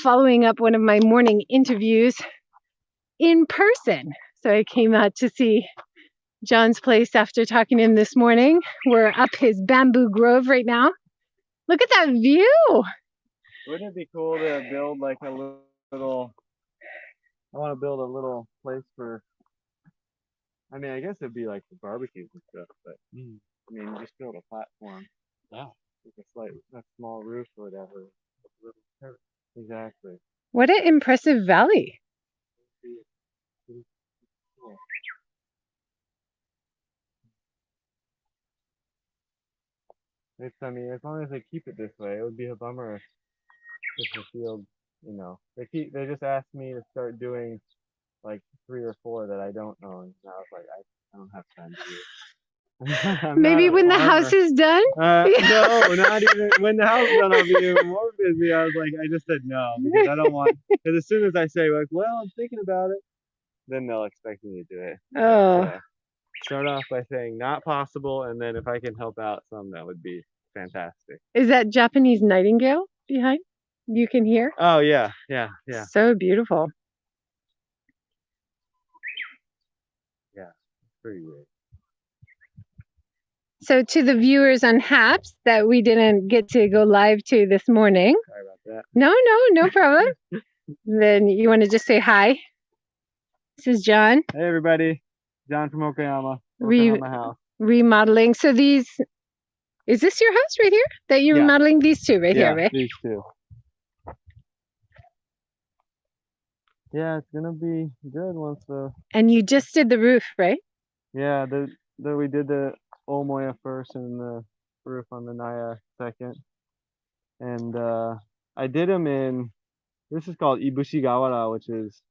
following up one of my morning interviews in person. So I came out to see Jon's place after talking to him this morning. We're up his bamboo grove right now. Look at that view. Wouldn't it be cool to build like a little, I want to build a little place for, I mean, I guess it'd be like for barbecues and stuff, but I mean, just build a platform. Yeah. With a small roof or whatever. Exactly. What an impressive valley. I mean, as long as they keep it this way, it would be a bummer if the field, they just asked me to start doing like 3 or 4 that I don't own. And I was like, I don't have time to do it. Maybe when the house is done? No, not even. When the house is done, I'll be even more busy. I was like, I just said no, because I don't want, because as soon as I say, like, well, I'm thinking about it, then they'll expect me to do it. Oh. So, start off by saying not possible, and then if I can help out some, that would be fantastic. Is that Japanese nightingale behind? You can hear? Oh, yeah. So beautiful. Yeah, it's pretty great. So to the viewers on HAPS that we didn't get to go live to this morning. Sorry about that. No problem. Then you want to just say hi. This is Jon. Hey, everybody. Jon from Okayama. Okayama house. Remodeling. So is this your house right here? That you're remodeling these two right here, right? These two. Yeah, it's gonna be good once the. And you just did the roof, right? Yeah, we did the Omoya first and the roof on the Naya second. And I did them in, this is called Ibushigawara, which is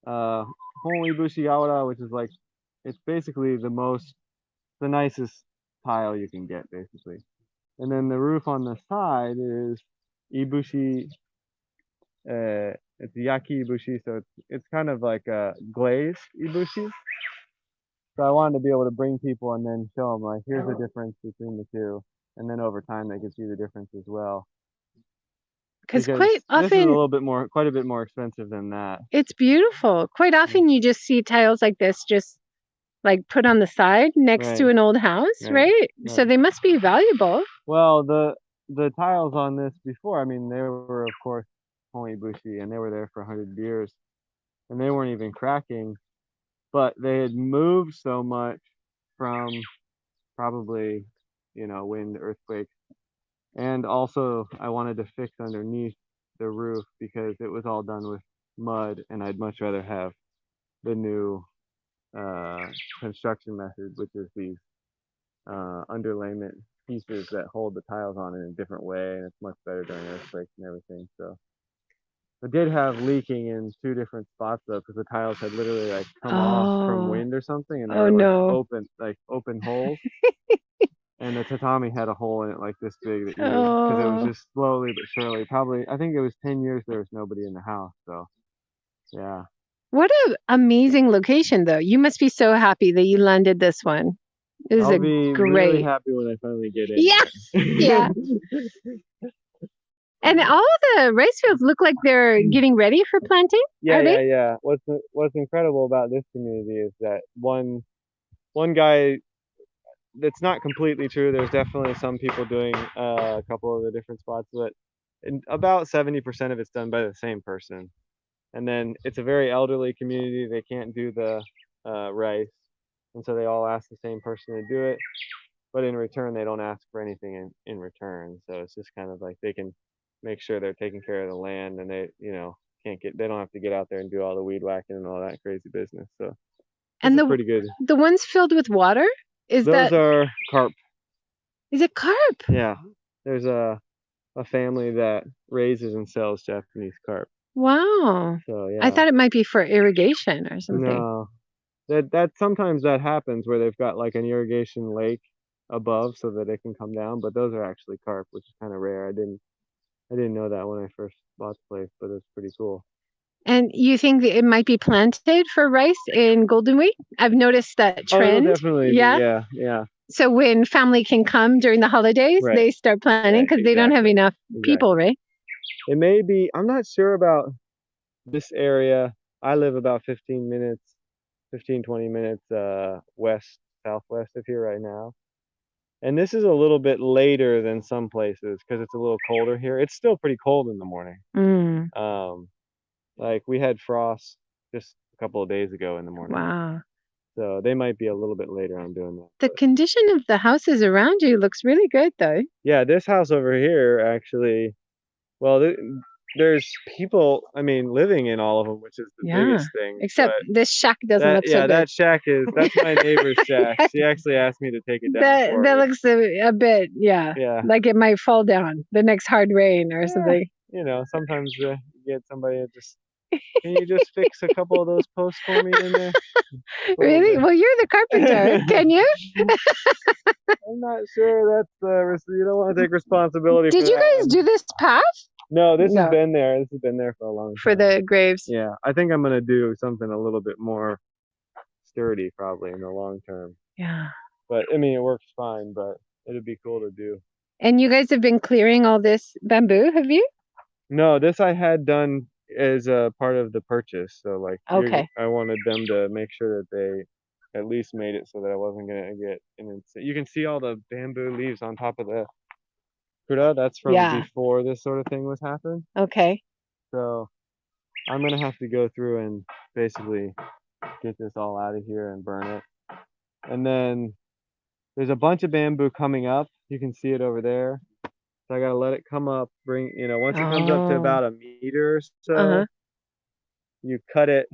Hon Ibushigawara, which is like, it's basically the nicest tile you can get, basically. And then the roof on the side is Ibushi, it's Yaki Ibushi, so it's kind of like a glazed Ibushi. So I wanted to be able to bring people and then show them, like, here's the difference between the two. And then over time, they could see the difference as well. Because quite often, this is quite a bit more expensive than that. It's beautiful. Quite often you just see tiles like this just like put on the side next to an old house, right? So they must be valuable. Well, the tiles on this before, I mean, they were, of course, Honibushi, and they were there for 100 years. And they weren't even cracking. But they had moved so much from probably, wind, earthquakes. And also, I wanted to fix underneath the roof because it was all done with mud, and I'd much rather have the new construction method, which is these underlayment pieces that hold the tiles on in a different way, and it's much better during earthquakes and everything. So I did have leaking in 2 different spots though, because the tiles had literally like come off from wind or something, and they were open holes. And the tatami had a hole in it like this big that because it was just slowly but surely, probably, I think it was 10 years there was nobody in the house. So yeah. What an amazing location though. You must be so happy that you landed this one. I'll be really happy when I finally get in. Yeah. And all the rice fields look like they're getting ready for planting. Yeah. What's incredible about this community is that one guy, that's not completely true. There's definitely some people doing a couple of the different spots, but about 70% of it's done by the same person. And then it's a very elderly community. They can't do the rice, and so they all ask the same person to do it. But in return, they don't ask for anything in return. So it's just kind of like they can make sure they're taking care of the land, and they they don't have to get out there and do all the weed whacking and all that crazy business. So it's pretty good. The ones filled with water, those are carp. Is it carp? Yeah, there's a family that raises and sells Japanese carp. Wow. So yeah. I thought it might be for irrigation or something. No. That sometimes that happens where they've got like an irrigation lake above so that it can come down, but those are actually carp, which is kind of rare. I didn't know that when I first bought the place, but it's pretty cool. And you think that it might be planted for rice in Golden Week? I've noticed that trend. Oh, definitely. Yeah. So when family can come during the holidays, they start planting because they don't have enough people, right? It may be, I'm not sure about this area. I live about 15 minutes, 20 minutes southwest of here right now. And this is a little bit later than some places because it's a little colder here. It's still pretty cold in the morning. Mm. Like we had frost just a couple of days ago in the morning. Wow. So they might be a little bit later on doing that. The condition of the houses around you looks really good, though. Yeah, this house over here actually, well, there's people, I mean, living in all of them, which is the biggest thing. Except this shack doesn't look so good. That shack that's my neighbor's shack. She actually asked me to take it down for That me. looks a bit, yeah, like it might fall down the next hard rain or something. You know, sometimes you get somebody to just, can you just fix a couple of those posts for me in there? Really? Well, you're the carpenter. Can you? I'm not sure that's you don't want to take responsibility for that. Did you guys do this path? No, this has been there. This has been there for a long time. For the graves? Yeah, I think I'm gonna do something a little bit more sturdy probably in the long term. Yeah. But I mean, it works fine, but it'd be cool to do. And you guys have been clearing all this bamboo, have you? No, this I had done as a part of the purchase. So like, I wanted them to make sure that they at least made it so that I wasn't gonna get you can see all the bamboo leaves on top of the kura. That's from before this sort of thing was happening. Okay. So I'm gonna have to go through and basically get this all out of here and burn it. And then there's a bunch of bamboo coming up. You can see it over there. So I gotta let it come up, once it comes up to about a meter or so, you cut it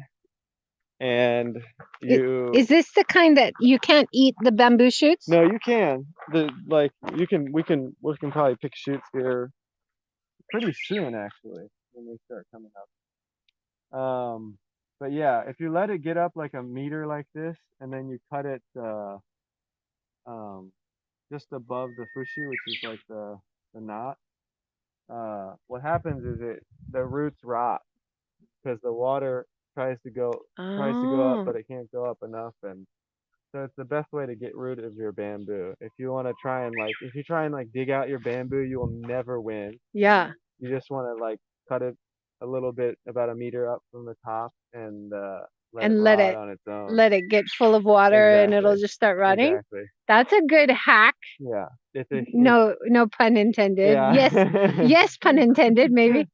and Is this the kind that you can't eat the bamboo shoots? No, you can. We can probably pick shoots here pretty soon actually when they start coming up. But yeah, if you let it get up like a meter like this and then you cut it just above the fushi, which is like the knot, what happens is the roots rot because the water tries to go up, but it can't go up enough, and so it's the best way to get rid of your bamboo. If you want to try and dig out your bamboo, you will never win. Yeah. You just want to cut it a little bit, about a meter up from the top, and let it rot on its own. Let it get full of water and it'll just start rotting. Exactly. That's a good hack. Yeah. No pun intended. Yeah. Yes, pun intended, maybe.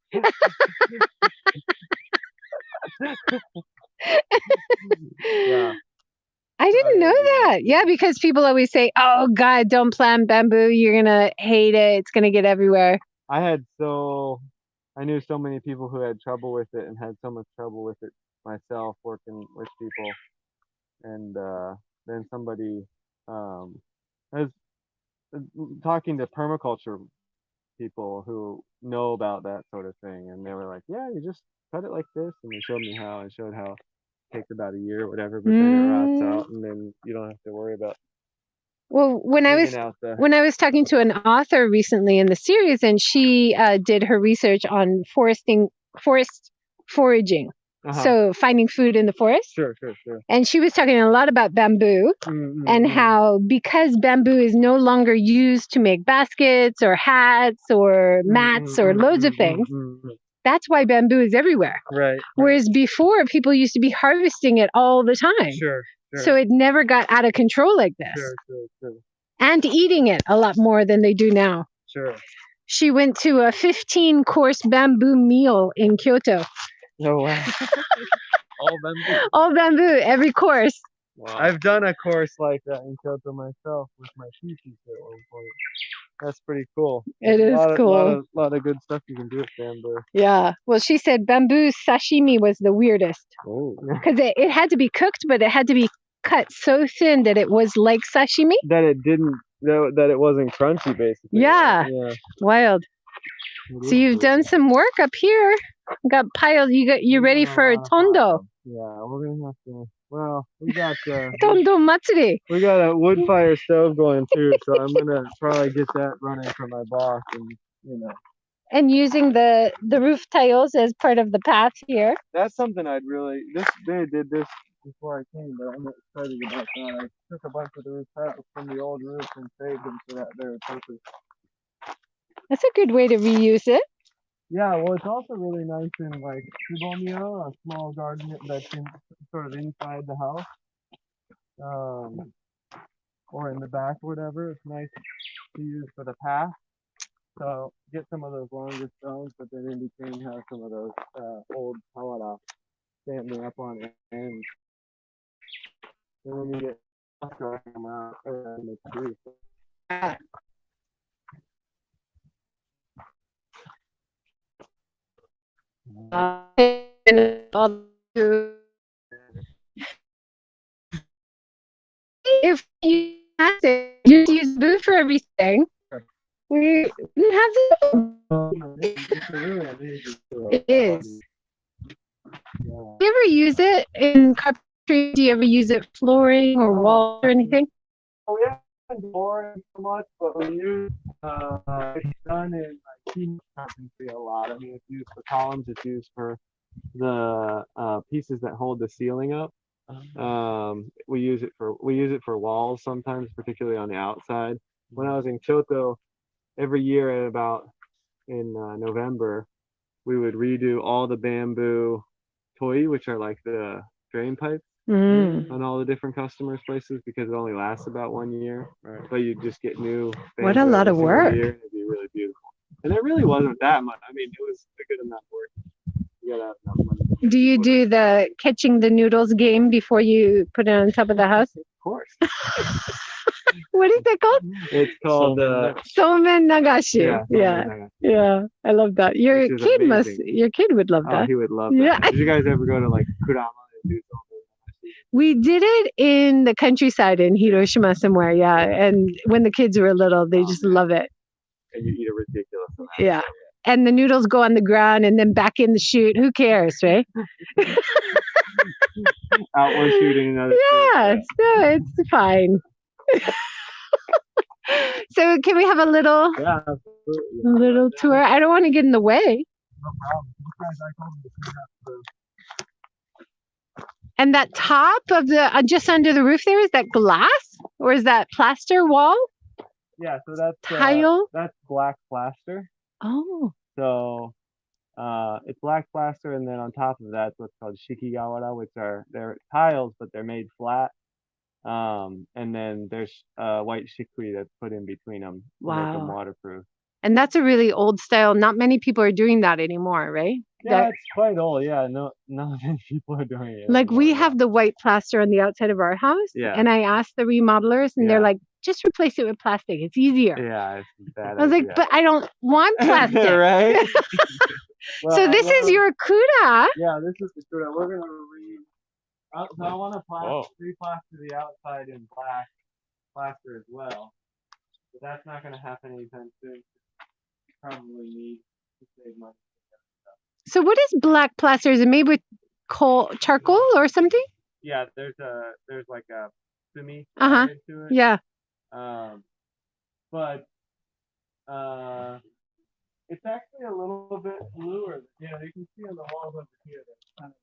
Yeah. I didn't know that. Yeah, because people always say, "Oh God, don't plant bamboo. You're gonna hate it. It's gonna get everywhere." I knew so many people who had trouble with it and had so much trouble with it myself working with people, and then somebody I was talking to permaculture people who know about that sort of thing, and they were like, "Yeah, you just cut it like this," and they showed me how. I showed how it takes about a year or whatever, but then it rots out, and then you don't have to worry about. Well, when I was talking to an author recently in the series, and she did her research on forest foraging. So finding food in the forest. Sure. And she was talking a lot about bamboo and how because bamboo is no longer used to make baskets or hats or mats or loads of things, that's why bamboo is everywhere. Right. Whereas before, people used to be harvesting it all the time. Sure. So it never got out of control like this. Sure. And eating it a lot more than they do now. Sure. She went to a 15-course bamboo meal in Kyoto. Oh, wow. All bamboo. All bamboo, every course. Wow. I've done a course like that in Kyoto myself with my pea at one point. That's pretty cool. It is cool. A lot of good stuff you can do with bamboo. Yeah. Well, she said bamboo sashimi was the weirdest. Oh. Because it had to be cooked, but it had to be cut so thin that it was like sashimi. That it wasn't crunchy, basically. Yeah. Wild. So you've done some work up here. Got piled. You ready for tondo? Yeah, we're gonna have to. Well, we got tondo matsuri. We got a wood fire stove going too, so I'm gonna probably get that running for my boss, and And using the roof tiles as part of the path here. That's something I'd really. They did this before I came, but I'm excited about that. I took a bunch of the roof tiles from the old roof and saved them for that very purpose. That's a good way to reuse it. Yeah, well, it's also really nice in like Shibomio, a small garden that's in sort of inside the house, or in the back or whatever. It's nice to use for the path. So get some of those longer stones, but then in between have some of those old kawara standing up on ends. And when you get drawing them out, it's beautiful. If you just use boo for everything, we have it is. Do you ever use it in carpentry? Do you ever use it flooring or walls or anything? Oh, we haven't bored so much, but we use it's done in like key carpentry a lot. I mean, it's used for columns. It's used for the pieces that hold the ceiling up. We use it for walls sometimes, particularly on the outside. When I was in Kyoto, every year at about in November, we would redo all the bamboo toy, which are like the drain pipes on all the different customers' places because it only lasts about 1 year. Right. But you just get new What a lot of work. year, and it'd be really beautiful. And it really wasn't that much. I mean, it was a good amount of work. You gotta have enough money. Do you do the catching the noodles game before you put it on top of the house? Of course. What is that called? It's called Somen Nagashi. Yeah. I love that. Your kid would love that. He would love that. Did you guys ever go to like Kurama and do something? We did it in the countryside in Hiroshima somewhere, yeah. And when the kids were little, they just love it. And you eat a ridiculous amount. Yeah. And the noodles go on the ground and then back in the chute. Who cares, right? Out one chute and another yeah, chute. So it's fine. So can we have a little tour? I don't want to get in the way. No problem. And that top of the just under the roof there, is that glass or is that plaster wall? Yeah, so that's tile. That's black plaster. Oh. So it's black plaster, and then on top of that, what's called Shikigawara, which they're tiles, but they're made flat. And then there's white shikui that's put in between them to make them waterproof. And that's a really old style. Not many people are doing that anymore, right? Yeah, it's quite old. Yeah, not many people are doing it. Like we have the white plaster on the outside of our house. Yeah. And I asked the remodelers, and they're like, just replace it with plastic. It's easier. Yeah, it's bad. I was like, but I don't want plastic. Right? Well, so this is your Kuda. Yeah, this is the Kuda. We're gonna so I want to replaster the outside in black plaster as well, but that's not going to happen anytime soon. Probably need to save money. So what is black plaster? Is it made with charcoal or something? Yeah, there's like a sumi into it. Yeah. But it's actually a little bit bluer. Yeah, you can see on the walls over here that's kind of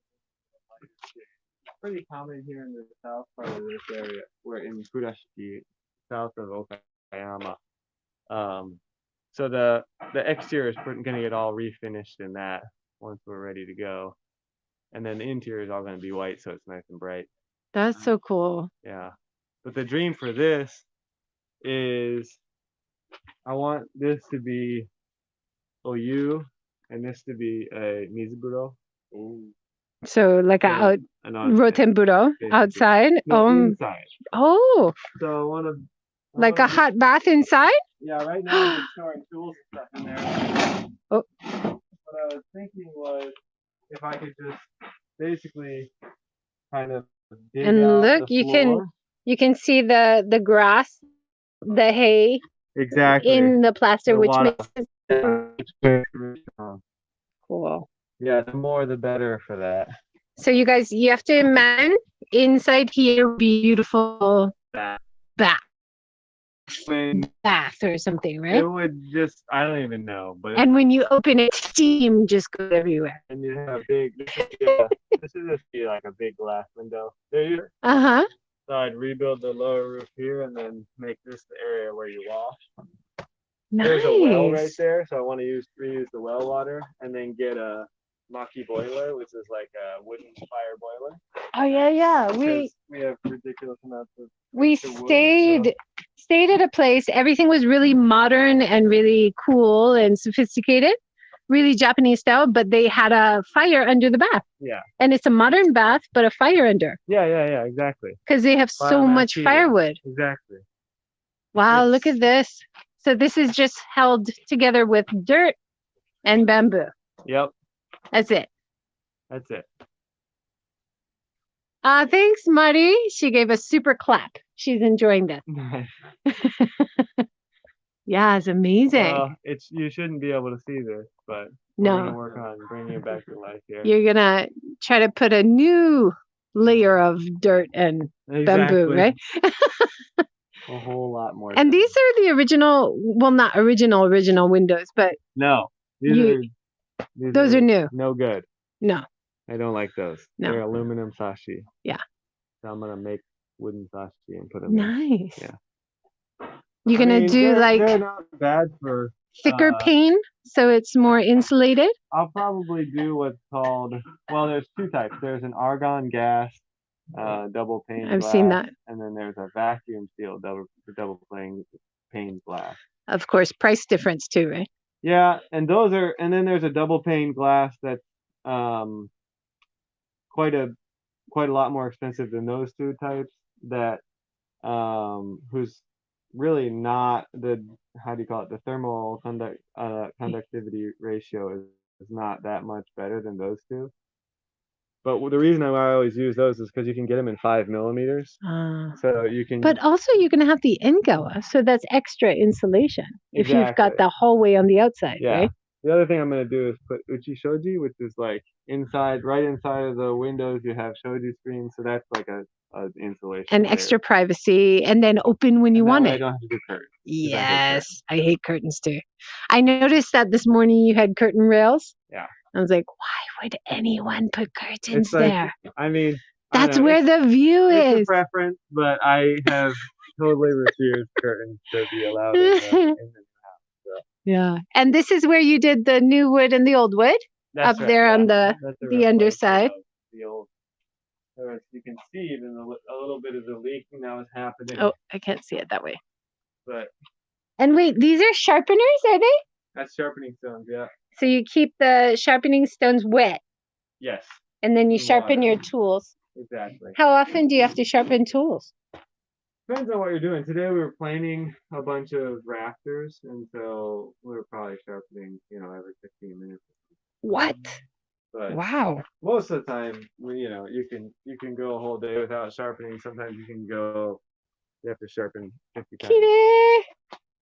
lighter shade. Pretty common here in the south part of this area. We're in Kurashiki, south of Okayama. So the exterior is going to get all refinished in that once we're ready to go, and then the interior is all going to be white, so it's nice and bright. That's so cool. Yeah, but the dream for this is I want this to be Oyu and this to be a Mizuburo. So like a Rotenburo outside? Inside. Oh. So I want to... Like a hot bath inside? Yeah, right now I'm storing tools and stuff in there. Oh. What I was thinking was if I could just basically kind of dig and look, out the floor. you can see the grass, the hay. Exactly. In the plaster, which makes it cool. Yeah, the more the better for that. So you guys, you have to imagine inside here would be beautiful bath or something, right? It would just, I don't even know. But and when you open it, steam just goes everywhere. And you have this would just be like a big glass window. There. Uh-huh. So I'd rebuild the lower roof here and then make this the area where you wash. There's a well right Nice. there, so I want to reuse the well water and then get a maki boiler, which is like a wooden fire boiler. Oh yeah. Because we have ridiculous amounts of We extra wood, so. stayed at a place. Everything was really modern and really cool and sophisticated, really Japanese style, but they had a fire under the bath. Yeah. And it's a modern bath, but a fire under. Yeah, exactly. Because they have so much firewood. Exactly. Wow, look at this. So this is just held together with dirt and bamboo. Yep. That's it. That's it. Thanks, Marty. She gave a super clap. She's enjoying this. Yeah, it's amazing. Well, you shouldn't be able to see this, but we're gonna work on bringing it back to life here. You're gonna try to put a new layer of dirt and bamboo, right? A whole lot more. And these are the original, well, not original windows, but no, those are new. No good. No, I don't like those. No. They're aluminum sashi. Yeah. So I'm gonna make wooden sashi and put them. Nice. In. Yeah. You're gonna do they're not bad for thicker pane, so it's more insulated. I'll probably do what's called, well, there's two types. There's an argon gas double pane glass. I've seen that. And then there's a vacuum seal double pane glass. Of course, price difference too, right? Yeah, and then there's a double pane glass that's quite a lot more expensive than those two types, that who's really not the, how do you call it, the thermal conductivity ratio is not that much better than those two. But the reason I always use those is because you can get them in 5 millimeters. So you can. But also you're going to have the Engawa, so that's extra insulation. If you've got the hallway on the outside, right? The other thing I'm going to do is put uchi shoji, which is like right inside of the windows, you have shoji screens. So that's like a insulation. And extra privacy, and then open when you want it. I don't have to do curtains. Yes, I hate curtains too. I noticed that this morning you had curtain rails. Yeah. I was like, why would anyone put curtains there? I mean, that's where the view is. It's a preference, but I have totally refused curtains to be allowed in the house. So. Yeah. And this is where you did the new wood and the old wood? That's up right, there on the underside. The old. As you can see, even a little bit of the leaking that was happening. Oh, I can't see it that way. But. And wait, these are sharpeners, are they? That's sharpening stones, yeah. So you keep the sharpening stones wet? Yes. And then you sharpen your tools? Exactly. How often do you have to sharpen tools? Depends on what you're doing. Today we were planing a bunch of rafters, and so we were probably sharpening, every 15 minutes. What? But wow. Most of the time, you can go a whole day without sharpening. Sometimes you have to sharpen 50 times.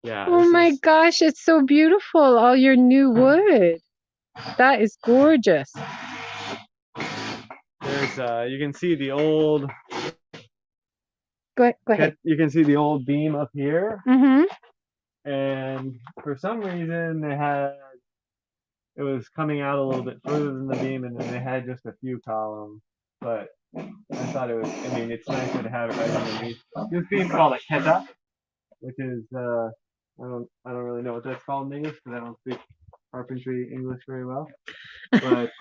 Yeah. Oh my gosh, it's so beautiful. All your new wood. That is gorgeous. There's you can see the old. Go ahead. You can see the old beam up here. Mm-hmm. And for some reason it was coming out a little bit further than the beam, and then they had just a few columns. But I thought it's nicer to have it right underneath. This beam's called a keta, which is I don't really know what that's called in English because I don't speak carpentry English very well. But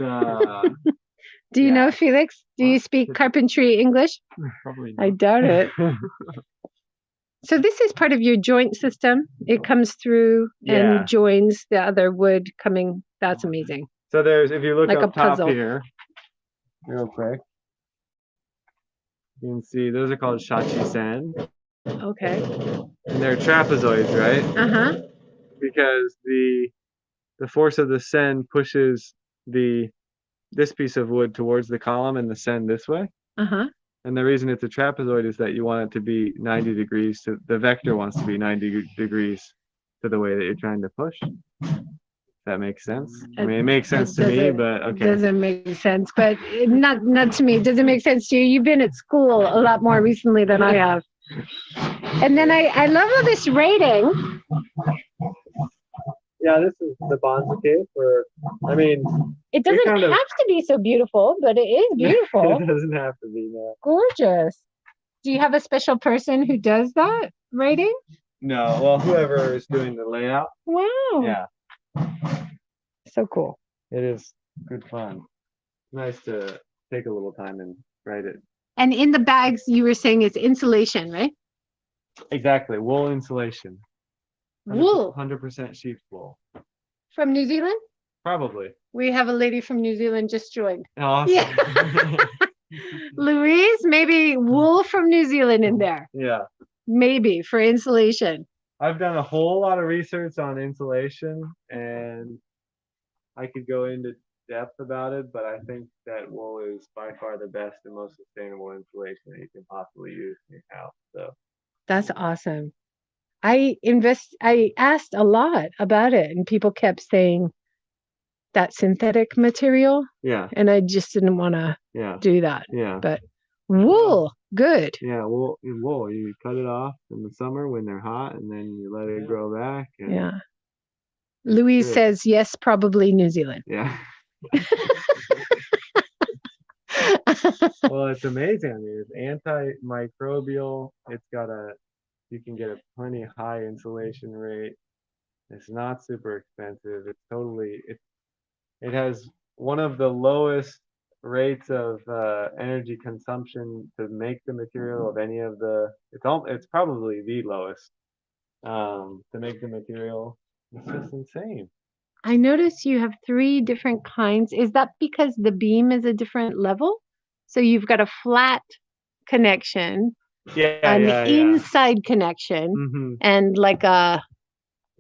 do you know, Felix? Do you speak carpentry English? Probably not. I doubt it. So this is part of your joint system. It comes through and joins the other wood coming. That's amazing. So if you look like up top here, real quick, you can see those are called shachi-sen. Okay. And they're trapezoids, right? Uh-huh. Because the force of the sen pushes this piece of wood towards the column and the sen this way. Uh-huh. And the reason it's a trapezoid is that you want it to be 90 degrees. The vector wants to be 90 degrees to the way that you're trying to push. That makes sense? I mean, it makes sense to me, but okay. It doesn't make sense, but not to me. It doesn't make sense to you. You've been at school a lot more recently than I have. And then I love all this rating. Yeah, this is the Bonsuke it doesn't have to be so beautiful, but it is beautiful. It doesn't have to be, no. Gorgeous. Do you have a special person who does that rating? No, well, whoever is doing the layout. Wow. Yeah, So cool. it is good fun. Nice to take a little time and write it. And in the bags, you were saying it's insulation, right? Exactly, wool insulation. Wool 100% sheep's wool. from New Zealand? Probably. We have a lady from New Zealand just joined. Awesome. Yeah. Louise, maybe wool from New Zealand in there. Yeah. Maybe for insulation. I've done a whole lot of research on insulation, and I could go into depth about it, but I think that wool is by far the best and most sustainable insulation that you can possibly use in your house. So That's awesome. I asked a lot about it, and people kept saying that synthetic material, yeah, and I just didn't want to yeah, do that. yeah, But wool, good. yeah. Wool, you cut it off in the summer when they're hot, and then you let it grow back. And Yeah. Louise good. says yes, probably New Zealand. Yeah. Well, it's amazing. I mean, it's antimicrobial. You can get a plenty high insulation rate. It's not super expensive. It has one of the lowest rates of energy consumption to make the material of any of it's probably the lowest to make the material. It's just insane. I notice you have 3 different kinds. Is that because the beam is a different level? So you've got a flat connection, Yeah, an yeah, yeah. inside connection, Mm-hmm. and like a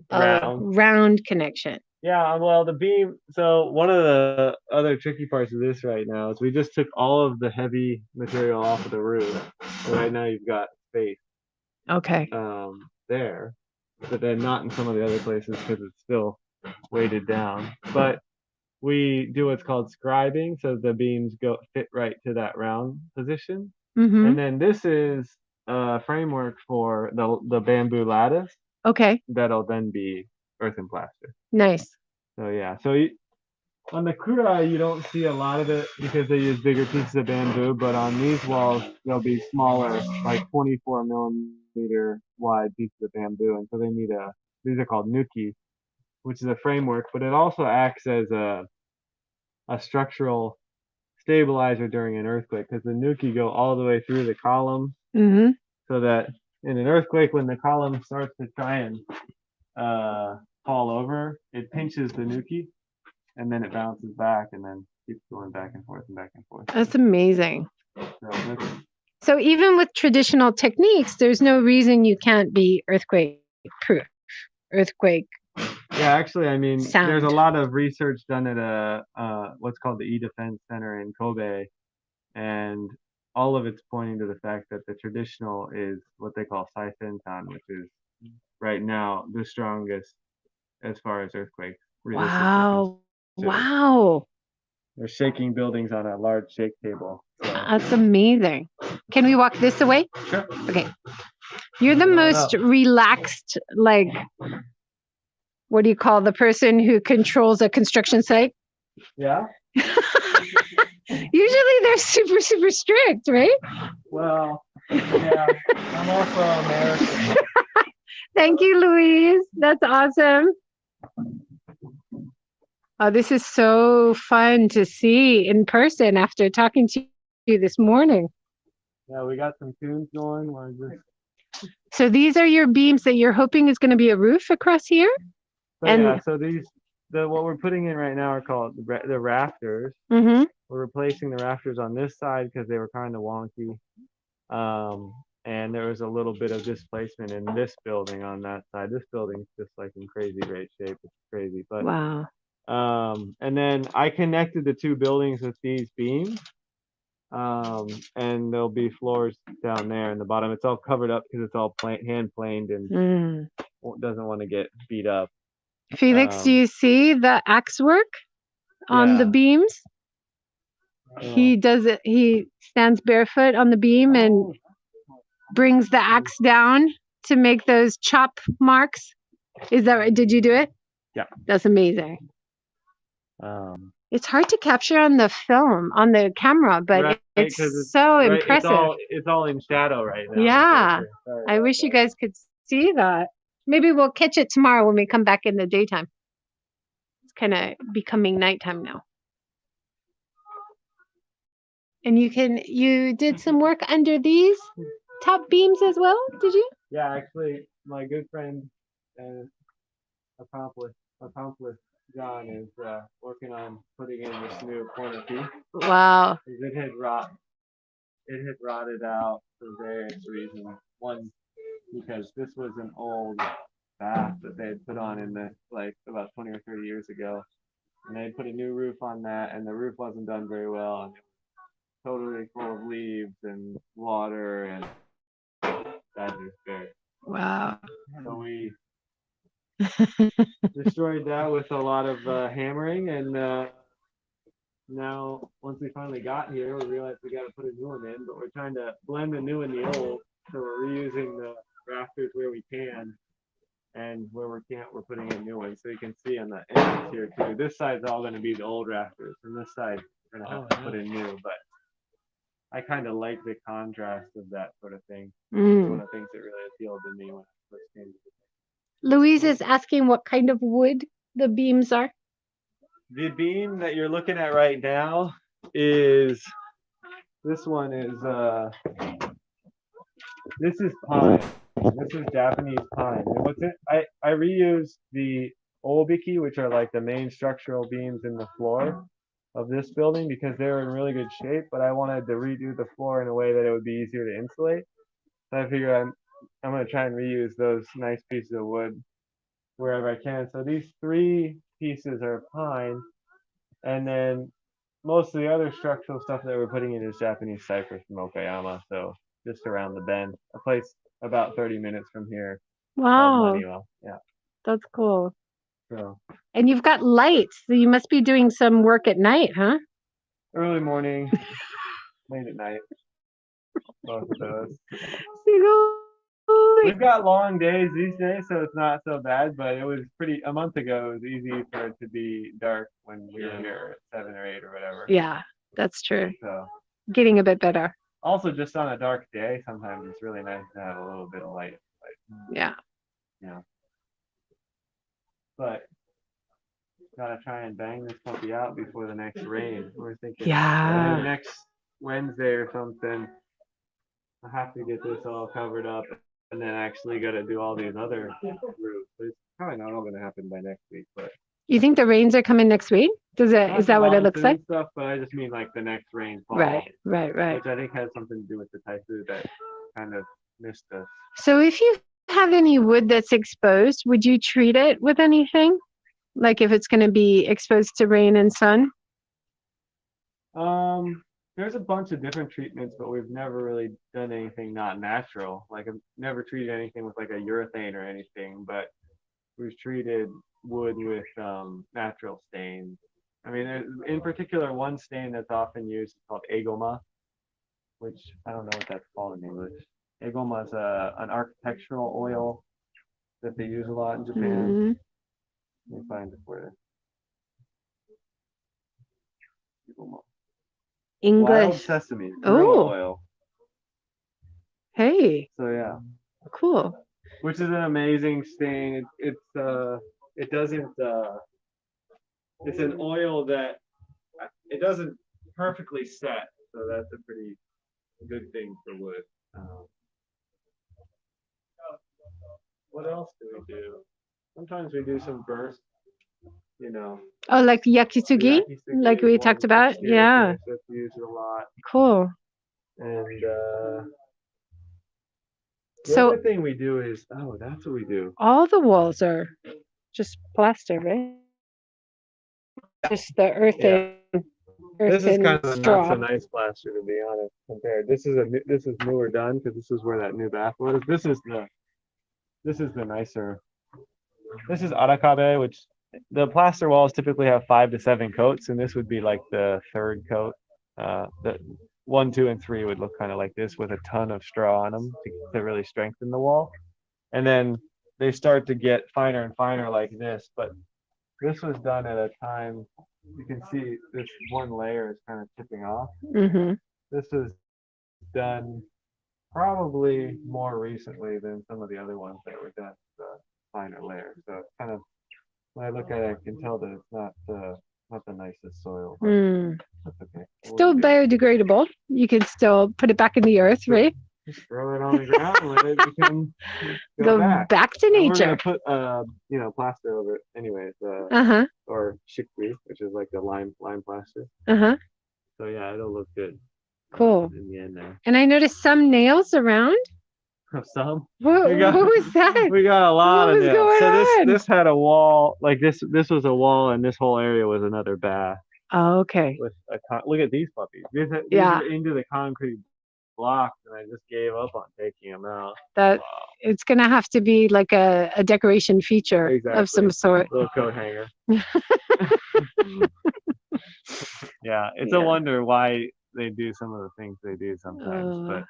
Round. round connection. Yeah, well, the beam. So one of the other tricky parts of this right now is we just took all of the heavy material off of the roof. And right now you've got space Okay. there, but then not in some of the other places because it's still weighted down. But we do what's called scribing, so the beams fit right to that round position. Mm-hmm. And then this is a framework for the bamboo lattice. Okay. That'll then be earth and plaster. Nice. So yeah, on the kura you don't see a lot of it because they use bigger pieces of bamboo, but on these walls they'll be smaller, like 24 millimeter wide pieces of bamboo, and so these are called nuki, which is a framework, but it also acts as a structural stabilizer during an earthquake because the nuki go all the way through the column, Mm-hmm. so that in an earthquake, when the column starts to try and fall over, it pinches the nuki, and then it bounces back, and then keeps going back and forth and back and forth. That's amazing. So So even with traditional techniques, there's no reason you can't be earthquake proof. Earthquake. Yeah, actually, I mean, Sound. there's a lot of research done at what's called the E-Defense Center in Kobe, and all of it's pointing to the fact that the traditional is what they call Saifentan, which is right now the strongest as far as earthquake resistance. Wow. Wow. They're shaking buildings on a large shake table. So. That's amazing. Can we walk this away? Sure. Okay. You're the most relaxed, like, what do you call the person who controls a construction site? Yeah. Usually they're super, super strict, right? Well, yeah. I'm also American. Thank you, Louise. That's awesome. Oh, this is so fun to see in person after talking to you this morning. Yeah, we got some tunes going. So these are your beams that you're hoping is going to be a roof across here? So what we're putting in right now are called the rafters. Mm-hmm. We're replacing the rafters on this side because they were kind of wonky. And there was a little bit of displacement in this building on that side. This building's just like in crazy great shape. It's crazy. But wow. And then I connected the two buildings with these beams. And there'll be floors down there in the bottom. It's all covered up because it's all hand planed and doesn't want to get beat up. Felix, do you see the axe work on the beams? He does it. He stands barefoot on the beam and brings the axe down to make those chop marks. Is that right? Did you do it? Yeah. That's amazing. It's hard to capture on the film, on the camera, but it's so impressive. It's all in shadow right now. Yeah. I wish you guys could see that. Maybe we'll catch it tomorrow when we come back in the daytime. It's kind of becoming nighttime now. And you did some work under these top beams as well, did you? Yeah, actually, my good friend and accomplice Jon is working on putting in this new corner piece. Wow. It had rotted out for various reasons. One, because this was an old bath that they had put on in the about 20 or 30 years ago, and they had put a new roof on that, and the roof wasn't done very well, and it was totally full of leaves and water and that is good. Wow. So we destroyed that with a lot of hammering, and now once we finally got here, we realized we got to put a new one in, but we're trying to blend the new and the old, so we're reusing the rafters where we can, and where we can't, we're putting in new ones. So you can see on the ends here too. This side's all going to be the old rafters, and this side we're going to have to put in new. But I kind of like the contrast of that sort of thing. It's one of the things that really appealed to me when I first came to the Louise is asking what kind of wood the beams are. The beam that you're looking at right now is this one is this is pine. This is Japanese pine. And what's it? I reused the obiki, which are like the main structural beams in the floor of this building because they're in really good shape, but I wanted to redo the floor in a way that it would be easier to insulate. So I figured I'm gonna try and reuse those nice pieces of wood wherever I can. So these three pieces are pine, and then most of the other structural stuff that we're putting in is Japanese cypress from Okayama. So just around the bend, a place about 30 minutes from here. Wow. Yeah. That's cool. So. And you've got lights, so you must be doing some work at night, huh? Early morning, late at night. Both of those. We've got long days these days, so it's not so bad. But it was a month ago, it was easy for it to be dark when we were here at 7 or 8 or whatever. Yeah, that's true. So getting a bit better. Also, just on a dark day, sometimes it's really nice to have a little bit of light. Yeah. Yeah. But gotta try and bang this puppy out before the next rain. We're thinking maybe next Wednesday or something. I have to get this all covered up, and then actually got to do all these other roofs. It's probably not all going to happen by next week, but. You think the rains are coming next week? Is that what it looks like? Stuff, but I just mean like the next rainfall. Right. Which I think has something to do with the typhoon that kind of missed us. So if you have any wood that's exposed, would you treat it with anything? Like if it's going to be exposed to rain and sun? There's a bunch of different treatments, but we've never really done anything not natural. Like I've never treated anything with like a urethane or anything, but we've treated wood with natural stains. I mean, there's, in particular, one stain that's often used is called egoma, which I don't know what that's called in English. Egoma is an architectural oil that they use a lot in Japan. Let me find it for you. Egoma. English. Wild sesame. Oil. Hey. So yeah. Cool. Which is an amazing stain. It doesn't. It's an oil that it doesn't perfectly set, so that's a pretty good thing for wood. What else do we do? Sometimes we do some burst, Oh, like yakisugi, like we talked about. Yeah. That's used a lot. Cool. And the other thing we do is that's what we do. All the walls are just plaster, right? Just the earthen. This is kind of not so nice plaster, to be honest. Compared, this is newer done because this is where that new bath was. This is the nicer. This is Arakabe, which the plaster walls typically have 5 to 7 coats, and this would be like the third coat. The 1, 2, and 3 would look kind of like this with a ton of straw on them to really strengthen the wall. And then they start to get finer and finer like this, but this was done at a time, you can see this one layer is kind of chipping off. This was done probably more recently than some of the other ones that were done with finer layer. So it's kind of when I look at it, I can tell that it's not the nicest soil, but that's okay. Still biodegradable. You can still put it back in the earth, right? Just throw it on the ground and let it go back to And we're nature. gonna put plaster over it anyways, or shikri, which is like the lime plaster. So yeah, it'll look good. Cool. In the end there. And I noticed some nails around. Some. What was that? We got a lot What of was nails. going So on? this had a wall, like this was a wall, and this whole area was another bath. Oh, okay. With look at these puppies. These Yeah. are into the concrete blocks, and I just gave up on taking them out. That it's gonna have to be like a decoration feature Exactly. of some sort. Little coat hanger. Yeah, it's a wonder why they do some of the things they do sometimes, but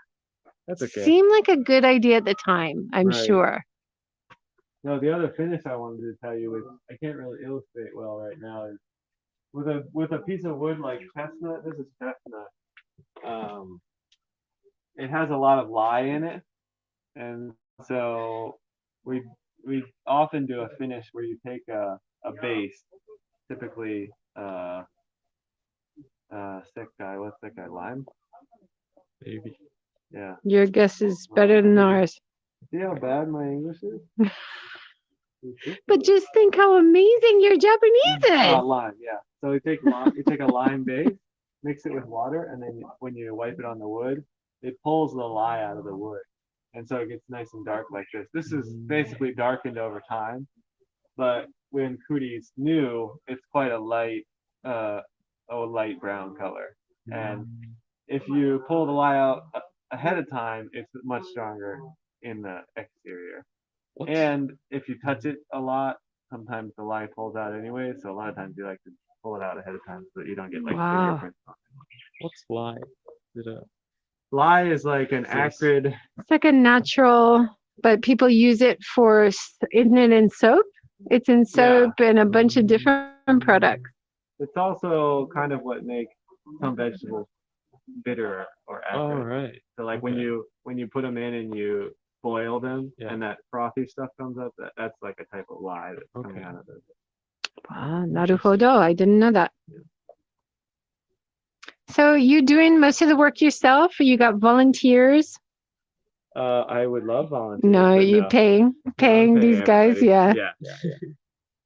that's okay. Seemed like a good idea at the time, I'm sure. No, the other finish I wanted to tell you is I can't really illustrate well right now is with a piece of wood like chestnut. This is chestnut. It has a lot of lye in it, and so we often do a finish where you take a base, typically sekai. What's sekai? Lime? Maybe. Yeah. Your guess is better than ours. See how bad my English is? But just think how amazing your Japanese is. Lime, yeah. So you take a lime base, mix it with water, and then when you wipe it on the wood, it pulls the lye out of the wood, and so it gets nice and dark like this. This is basically darkened over time, but when Cootie's new, it's quite a light brown color. And if you pull the lye out ahead of time, it's much stronger in the exterior. And if you touch it a lot, sometimes the lye pulls out anyway. So a lot of times you like to pull it out ahead of time so that you don't get like fingerprints on it. What's lye? Lye is like an acrid. It's like a natural, but people use it for, isn't it in soap? It's in soap and a bunch of different products. It's also kind of what makes some vegetables bitter or acrid. Oh, right. So like when you put them in and you boil them and that frothy stuff comes up, that's like a type of lye that's coming out of it. Wow, naruhodo. I didn't know that. So you doing most of the work yourself, or you got volunteers? I would love volunteers. No, you paying these guys? Yeah.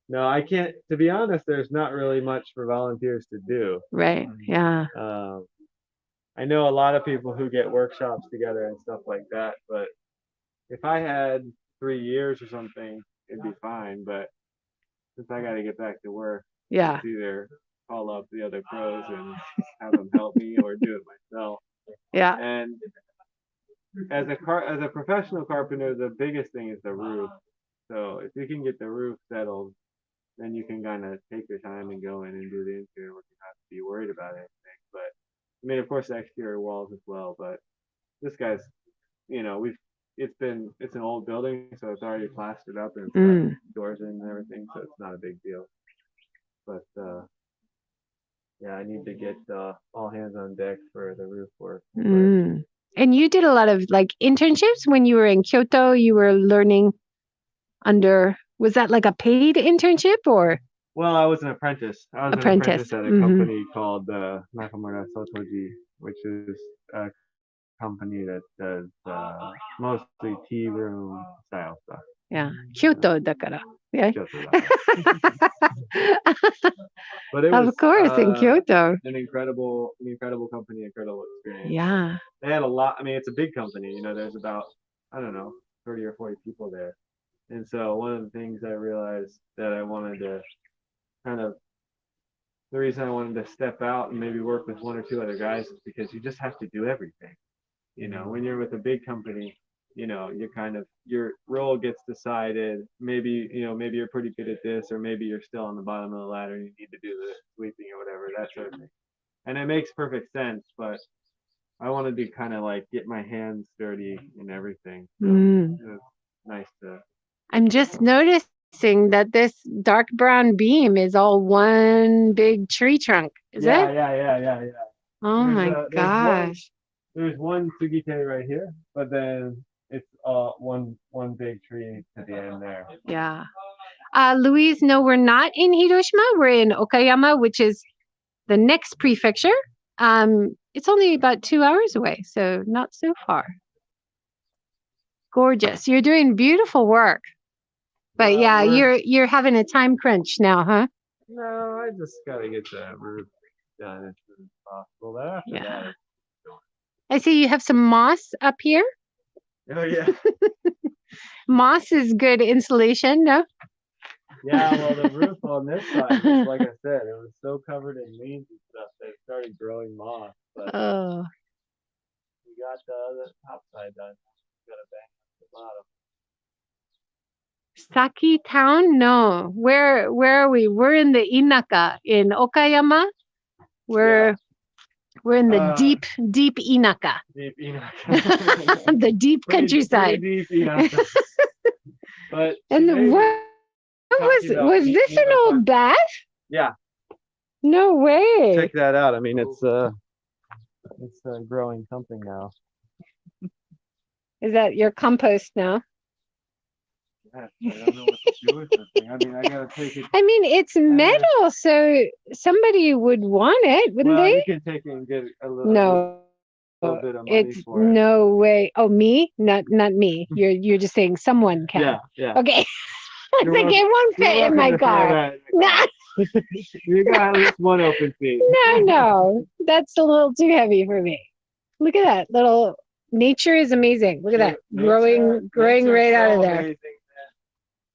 No, I can't. To be honest, there's not really much for volunteers to do. Right. Yeah. I know a lot of people who get workshops together and stuff like that, but if I had 3 years or something, it'd be fine. But since I got to get back to work, it's either call up the other pros and have them help me or do it myself. Yeah. And as a professional carpenter, the biggest thing is the roof. So if you can get the roof settled, then you can kind of take your time and go in and do the interior work. You don't have to be worried about anything. But I mean, of course, the exterior walls as well. But this guy's, it's an old building, so it's already plastered up and it's got doors in and everything, so it's not a big deal. But I need to get all hands on deck for the roof work. And you did a lot of like internships when you were in Kyoto. You were learning under. Was that like a paid internship or? Well, I was an apprentice. I was an apprentice at a company called Nakamura Sotoji, which is a company that does mostly tea room style stuff. Yeah, Kyoto だから. Yeah. But it was, of course, in Kyoto. An incredible company, incredible experience. Yeah. They had a lot. I mean, it's a big company. There's about 30 or 40 people there. And so one of the things I realized that I wanted to the reason I wanted to step out and maybe work with 1 or 2 other guys is because you just have to do everything. When you're with a big company, your role gets decided. Maybe you're pretty good at this, or maybe you're still on the bottom of the ladder and you need to do the sweeping or whatever, that sort of thing. And it makes perfect sense, but I wanted to kind of like get my hands dirty in everything. So it was nice to. I'm just noticing that this dark brown beam is all one big tree trunk. Is it? Yeah. Oh my gosh. there's one sugite right here, but then it's one big tree to the end there. Yeah. Louise, no, we're not in Hiroshima. We're in Okayama, which is the next prefecture. It's only about 2 hours away, so not so far. Gorgeous. You're doing beautiful work. But yeah, you're having a time crunch now, huh? No, I just gotta get the roof done as soon as possible. But after that, I see you have some moss up here. oh yeah. Moss is good insulation, no? Yeah, well, the roof on this side, was, like I said, it was so covered in leaves and stuff that it started growing moss. But Oh. we got the other top side done. Got to bang up the bottom. Saki town? No. Where are we? We're in the Inaka in Okayama. We're in the deep Inaka. Deep Inaka. The deep countryside. Pretty deep Inaka. But and what was this an old bath? Yeah. No way. Check that out. I mean, it's growing something now. Is that your compost now? I don't know what to do with this thing. I mean, I gotta take it. I mean, it's metal, so somebody would want it, wouldn't they? You can take it and get a little bit of money for it. No way. Oh, me? Not me. You're just saying someone can. Yeah. Okay. I think it won't fit in my car. Nah. You got at least one open seat. No. That's a little too heavy for me. Look at that little. Nature is amazing. Look at that. Growing right out of there.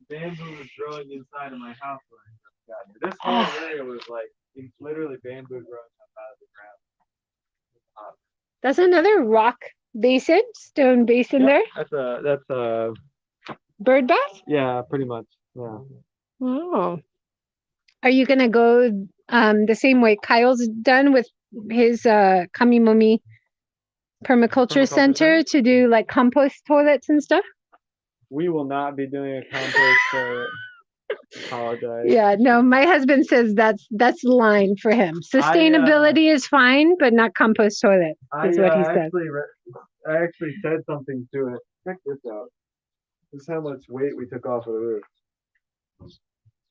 Bamboo was growing inside of my house when I first got here. This whole area was like literally bamboo growing up out of the ground. That's another rock basin, stone basin there. That's a bird bath. Yeah, pretty much. Yeah. Oh, are you gonna go the same way Kyle's done with his Kamimomi Permaculture Center to do like compost toilets and stuff? We will not be doing a compost toilet. Apologize. Yeah, no, my husband says that's the line for him. Sustainability is fine, but not compost toilet is what he said. I actually said something to it. Check this out. This is how much weight we took off of the roof.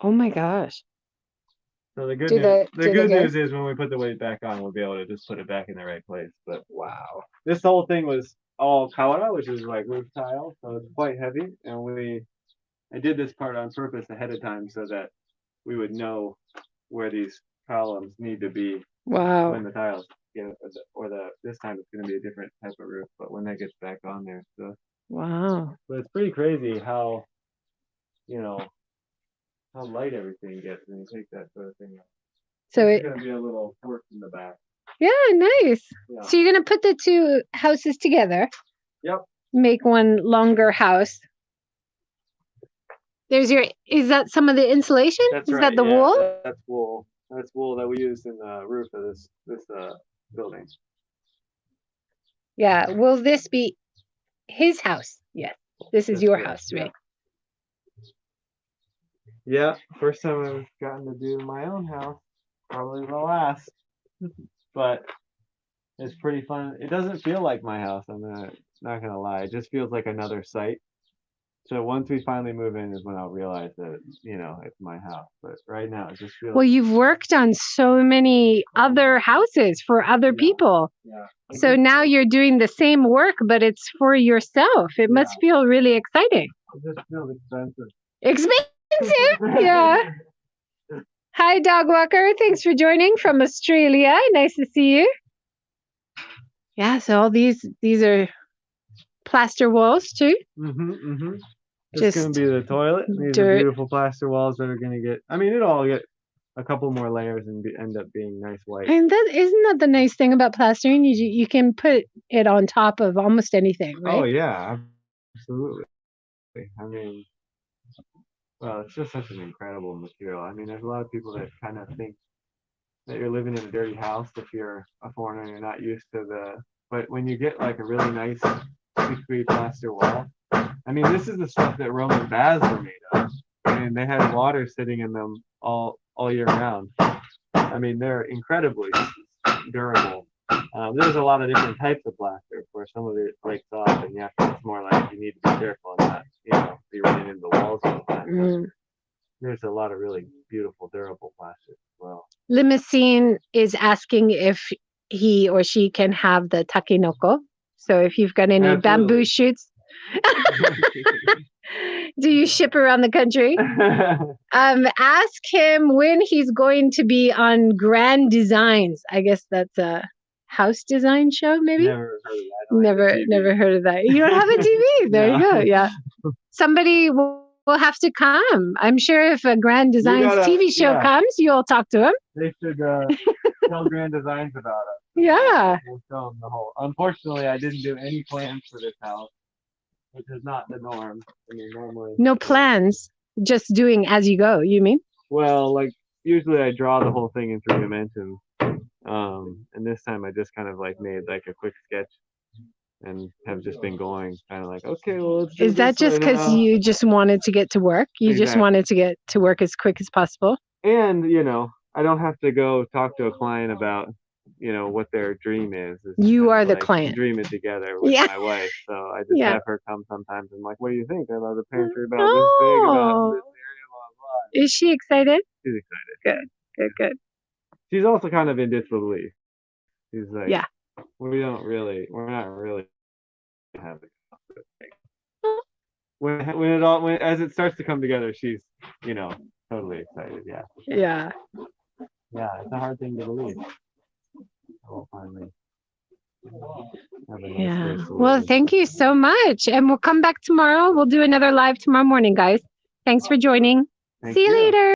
Oh my gosh. So the good news is when we put the weight back on, we'll be able to just put it back in the right place. But wow, this whole thing was all kawara, which is like roof tile, so it's quite heavy. And I did this part on purpose ahead of time so that we would know where these columns need to be. Wow. When the tiles this time it's going to be a different type of roof, but when that gets back on there, so. Wow. But it's pretty crazy how light everything gets when you take that sort of thing out. So it's going to be a little fork in the back. Yeah, nice. Yeah. So you're going to put the two houses together. Yep. Make one longer house. Is that some of the insulation? That's right. Is that the wool? That's wool. That's wool that we used in the roof of this building. Yeah. Will this be his house? Yes. This is your house, right? Yeah. First time I've gotten to do my own house. Probably the last. But it's pretty fun. It doesn't feel like my house. I'm not gonna lie. It just feels like another site. So once we finally move in is when I'll realize that, it's my house. But right now it just feels. Well, you've worked on so many other houses for other people. Yeah. So now you're doing the same work, but it's for yourself. It must feel really exciting. It just feels expensive. Expensive? Yeah. Hi, Dog Walker. Thanks for joining from Australia. Nice to see you. Yeah, so all these are plaster walls too. This is going to be the toilet. These are beautiful plaster walls that are going to get. I mean, it'll all get a couple more layers and end up being nice white. And isn't that the nice thing about plastering? You can put it on top of almost anything, right? Oh yeah, absolutely. I mean, well, it's just such an incredible material. I mean, there's a lot of people that kind of think that you're living in a dirty house if you're a foreigner and you're not used to but when you get like a really nice 6-degree plaster wall, I mean, this is the stuff that Roman baths were made of. I mean, they had water sitting in them all year round. I mean, they're incredibly durable. There's a lot of different types of plaster. where some of it breaks off, and it's more like you need to be careful on that. Be running into the walls all the time. There's a lot of really beautiful, durable plastic as well. Limousine is asking if he or she can have the takenoko. So if you've got any bamboo shoots, do you ship around the country? Ask him when he's going to be on Grand Designs. I guess that's a house design show, maybe? Never heard of that. You don't have a TV. There you go. Yeah. Somebody will have to come. I'm sure if a Grand Designs TV show comes, you'll talk to him. They should tell Grand Designs about it. Yeah. We'll show them the whole. Unfortunately, I didn't do any plans for this house, which is not the norm. I mean, normally. No plans, just doing as you go, you mean? Well, like, usually I draw the whole thing in 3 dimensions. And this time I just kind of like made like a quick sketch and have just been going kind of like, okay, well, let's do Is that just because you just wanted to get to work? You just wanted to get to work as quick as possible? And, I don't have to go talk to a client about, what their dream is. You are the client. Dream it together with my wife. So I just have her come sometimes and like, what do you think? I love the pantry about this big, about this area, blah, blah. Is she excited? She's excited. Good. She's also kind of in disbelief. She's like, we're not really having as it starts to come together, she's, totally excited. Yeah, it's a hard thing to believe. We'll finally have a nice place to well, live. thank you so much. And we'll come back tomorrow. We'll do another live tomorrow morning, guys. Thanks for joining. See you later.